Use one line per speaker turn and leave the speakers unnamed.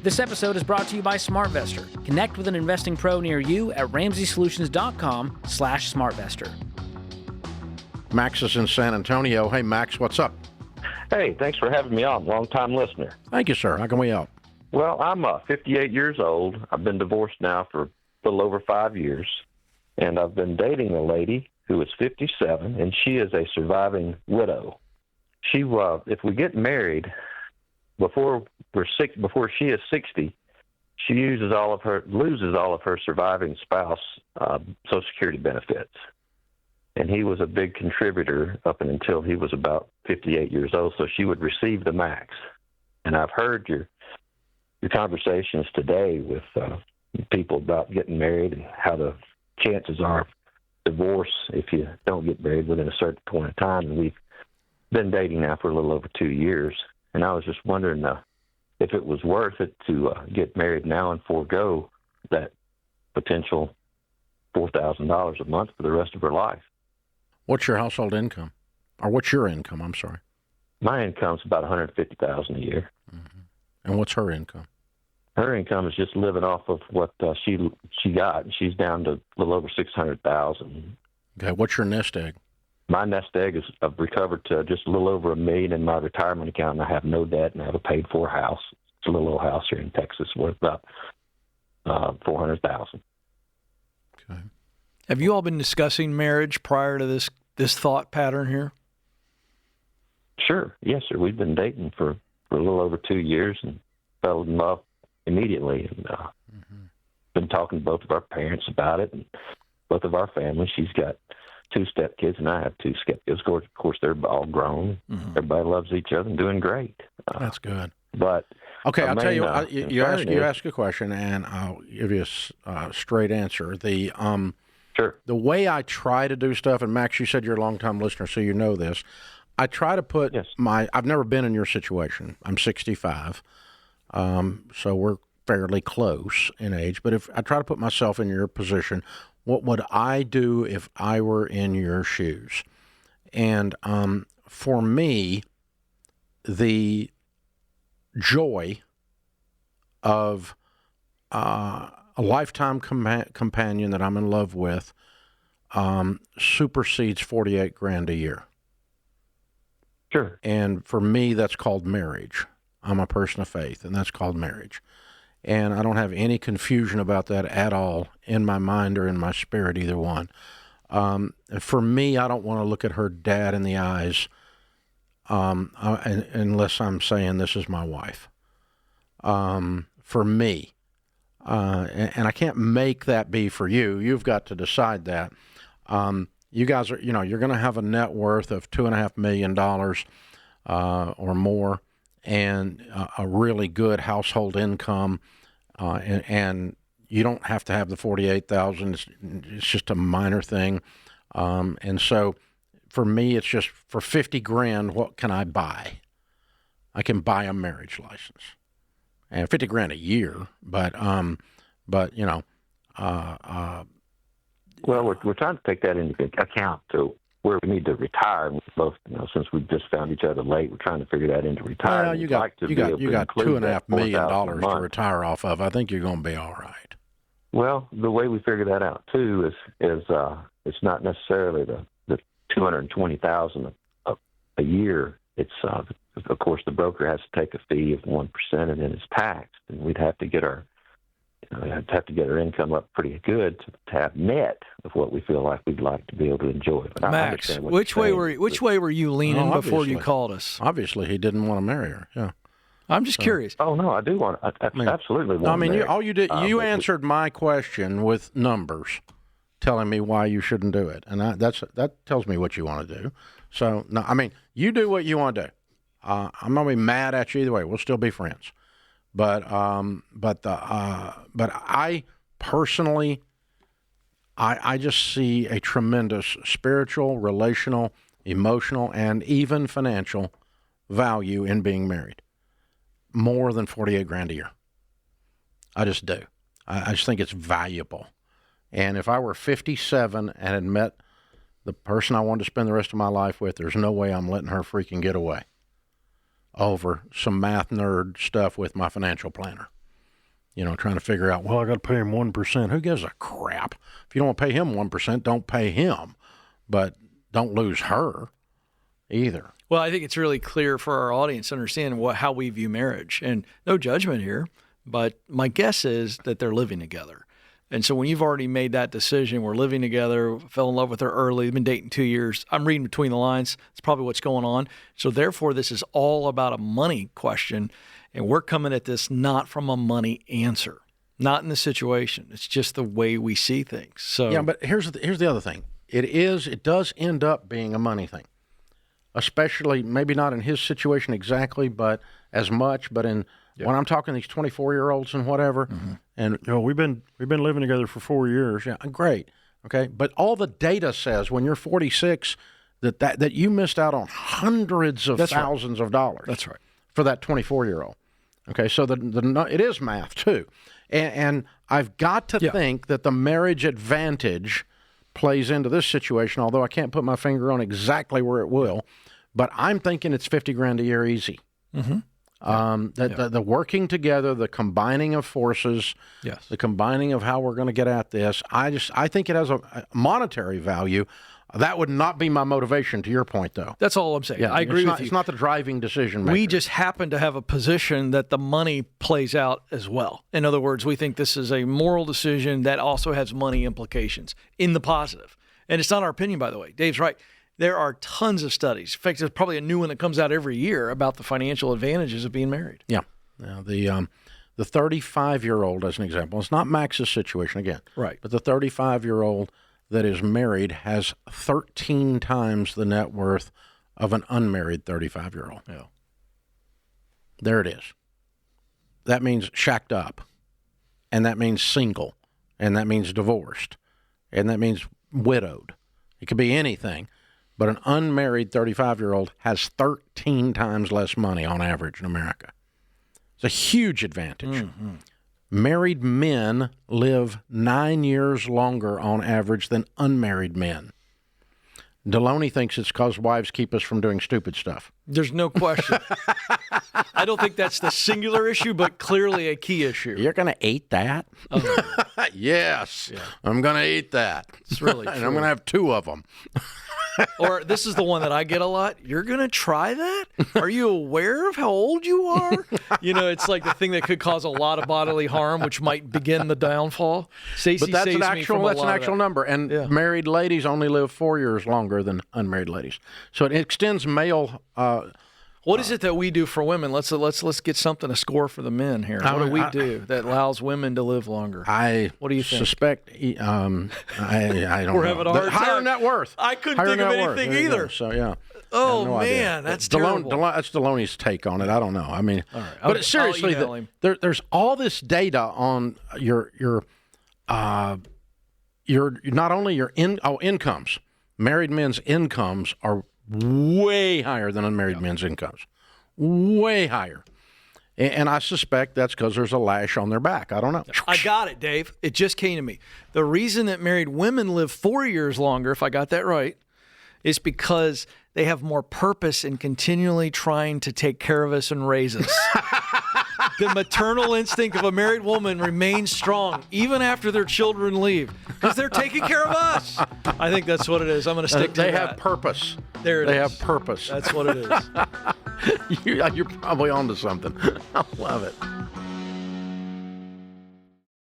This episode is brought to you by SmartVestor. Connect with an investing pro near you at RamseySolutions.com/SmartVestor.
Max is in San Antonio. Hey, Max, what's up?
Hey, thanks for having me on. Long-time listener.
Thank you, sir. How can we help?
Well, I'm 58 years old. I've been divorced now for a little over 5 years, and I've been dating a lady who is 57, and she is a surviving widow. She, if we get married before she is 60, she loses all of her surviving spouse Social Security benefits. And he was a big contributor up until he was about 58 years old, so she would receive the max. And I've heard your conversations today with people about getting married and how the chances are of divorce if you don't get married within a certain point of time. And we've been dating now for a little over 2 years. And I was just wondering if it was worth it to get married now and forego that potential $4,000 a month for the rest of her life.
What's your household income? Or what's your income? I'm sorry.
My income's about $150,000 a year.
Mm-hmm. And what's her income?
Her income is just living off of what she got, and she's down to a little over $600,000.
Okay. What's your nest egg?
My nest egg is I've recovered to just a little over $1 million in my retirement account, and I have no debt, and I have a paid-for house. It's a little old house here in Texas worth about $400,000.
Okay.
Have you all been discussing marriage prior to this thought pattern here?
Sure. Yes, sir. We've been dating for a little over 2 years and fell in love immediately. And been talking to both of our parents about it and both of our families. She's got 2 stepkids, and I have 2 stepkids. Of course, they're all grown. Mm-hmm. Everybody loves each other and doing great.
That's good.
But
okay, I'll tell you. You ask a question, and I'll give you a straight answer.
Sure.
The way I try to do stuff, and Max, you said you're a long-time listener, so you know this. I try to put I've never been in your situation. I'm 65, so we're fairly close in age. But if I try to put myself in your position, what would I do if I were in your shoes? And for me, the joy of a lifetime companion that I'm in love with supersedes $48,000 a year.
Sure.
And for me, that's called marriage. I'm a person of faith, and that's called marriage. And I don't have any confusion about that at all in my mind or in my spirit, either one. For me, I don't want to look at her dad in the eyes unless I'm saying this is my wife. For me. And I can't make that be for you. You've got to decide that. You guys are, you're going to have a net worth of $2.5 million or more, and a really good household income, and you don't have to have the $48,000. It's just a minor thing, and so for me, it's just for $50,000. What can I buy? I can buy a marriage license. And $50,000 a year, but
well, we're trying to take that into account to where we need to retire. Both, since we just found each other late, we're trying to figure that into retirement.
Well, you got $2.5 million to retire off of. I think you're going to be all right.
Well, the way we figure that out too is it's not necessarily the $220,000 a year. It's of course the broker has to take a fee of 1%, and then it's taxed, and we'd have to get our income up pretty good to have net of what we feel like we'd like to be able to enjoy. But
Max, which way were you leaning before you called us?
Obviously, he didn't want to marry her. Yeah,
I'm just curious.
Oh no, I do want. I absolutely want.
I mean, all you did, you answered my question with numbers, telling me why you shouldn't do it, and that tells me what you want to do. So, no, I mean, you do what you want to do. I'm not going to be mad at you either way. We'll still be friends. But I personally, I just see a tremendous spiritual, relational, emotional, and even financial value in being married. More than $48,000 a year. I just do. I just think it's valuable. And if I were 57 and had met the person I wanted to spend the rest of my life with, there's no way I'm letting her freaking get away over some math nerd stuff with my financial planner. trying to figure out, well, I got to pay him 1%. Who gives a crap? If you don't want to pay him 1%, don't pay him. But don't lose her either.
Well, I think it's really clear for our audience to understand how we view marriage. And no judgment here, but my guess is that they're living together. And so when you've already made that decision, we're living together, fell in love with her early, been dating 2 years, I'm reading between the lines. It's probably what's going on. So therefore, this is all about a money question. And we're coming at this not from a money answer, not in the situation. It's just the way we see things. So
yeah, but here's the other thing. It does end up being a money thing, especially maybe not in his situation exactly, but as much. But when I'm talking these 24-year-olds and whatever, and we've been living together for 4 years. Yeah, great. Okay, but all the data says when you're 46 that you missed out on hundreds of thousands of dollars.
That's right.
For that 24-year-old. Okay, so it is math too, and I've got to think that the marriage advantage plays into this situation. Although I can't put my finger on exactly where it will, but I'm thinking it's $50,000 a year easy. The working together, the combining of forces, the combining of how we're going to get at this. I think it has a monetary value. That would not be my motivation, to your point, though.
That's all I'm saying.
Yeah,
I agree with you.
It's not the driving decision maker.
We just happen to have a position that the money plays out as well. In other words, we think this is a moral decision that also has money implications in the positive. And it's not our opinion, by the way. Dave's right. There are tons of studies. In fact, there's probably a new one that comes out every year about the financial advantages of being married.
Yeah. Now, the 35-year-old, as an example, it's not Max's situation again.
Right.
But the 35-year-old that is married has 13 times the net worth of an unmarried 35-year-old.
Yeah.
There it is. That means shacked up, and that means single, and that means divorced, and that means widowed. It could be anything, but an unmarried 35-year-old has 13 times less money on average in America. It's a huge advantage. Married men live 9 years longer on average than unmarried men. Deloney thinks it's because wives keep us from doing stupid stuff.
There's no question. I don't think that's the singular issue, but clearly a key issue.
You're going to eat that?
Oh.
Yes,
Yeah.
I'm going to eat that.
It's really true.
And I'm going to have 2 of them.
Or this is the one that I get a lot. You're going to try that? Are you aware of how old you are? It's like the thing that could cause a lot of bodily harm, which might begin the downfall. Stacey
But that's
saves
an
me from a lot of
actual
that.
number. And married ladies only live 4 years longer than unmarried ladies. So it extends male.
What is it that we do for women? Let's get something to score for the men here. What do we do that allows women to live longer? What do you think?
Suspect. I don't know.
We're having a hard
higher
time.
net worth.
I couldn't
Higher
think of
net worth.
anything
There you go.
either.
So yeah.
Oh,
no idea.
man, that's terrible.
That's Deloney's take on it. I don't know. I mean,
All right.
but seriously,
I'll email him.
there's all this data on your not only your incomes. Married men's incomes are way higher than unmarried men's incomes. Way higher. And I suspect that's because there's a lash on their back. I don't know.
I got it, Dave. It just came to me. The reason that married women live 4 years longer, if I got that right, is because they have more purpose in continually trying to take care of us and raise us. The maternal instinct of a married woman remains strong even after their children leave because they're taking care of us. I think that's what it is. I'm going to stick to
They
that.
have purpose.
There it
They
is.
have purpose.
That's what it is.
You're probably onto something. I love it.